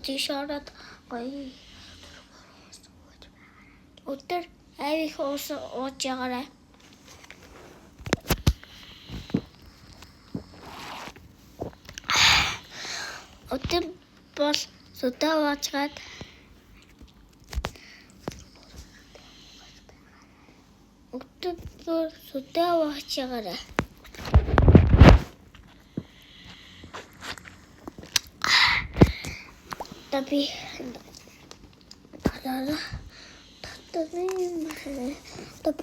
어디 шороод гоё өдөр авих ууж ягаарай. Өдөр бол сүдэ уучгаад өдөр сүдэ ууж ягаарай. Tapi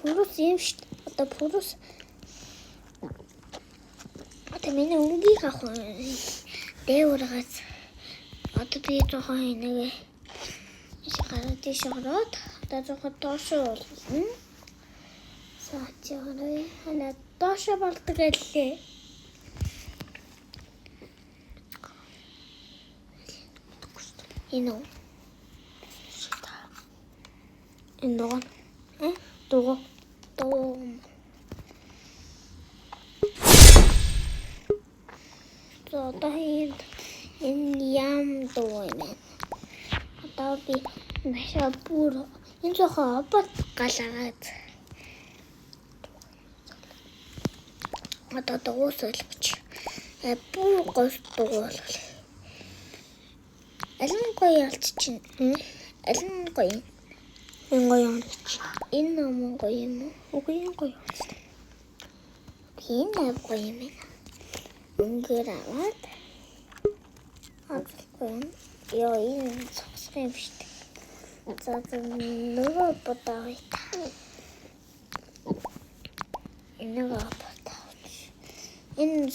purus юм шүү. Одоо purus. Одоо миний өнгийг авах дээврагаас одоо би жоохон нэг гараад шороод одоо жоохон доошоо болно. Саачаарай. Хана доошоо болдог гэлээ. Ино. Ино. Дого. Одоо энэ ям дууна. Одоо би машаа бүр энэ жоохон бод галаагаад. Одоо дуусалж. Бүр гол дуул. Алин гоё ялч чинь. Алин гоё. Энэ гоё юм. Энэ ном гоё юм. Үгүй энэ гоё. Энэ гоё юм. Өнгөр аваад. Авахгүй. Яа энэ цогцох юм шүү дээ. За нөгөө бодоо. Энэ бодоо. Энэ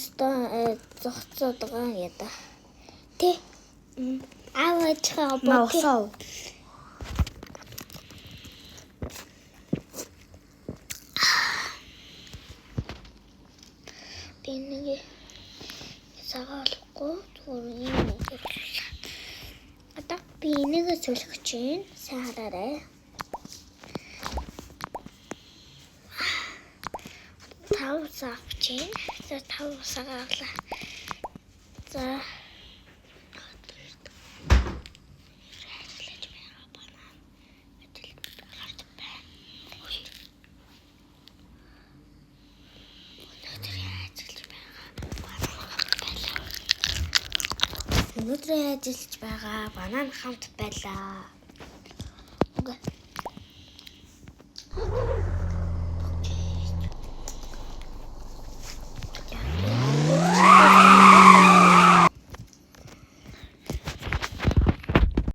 зогцоод байгаа юм яа да. Тэ. Аваачаа боосоо. Бинэг сагаалгүй зүгээр юм уу. Одоо бинэг зөвлөх чинь саараарай. Тав саах чинь. За тав сагаалаа. За өнөөдөр ажиллаж байгаа банан хамт байлаа.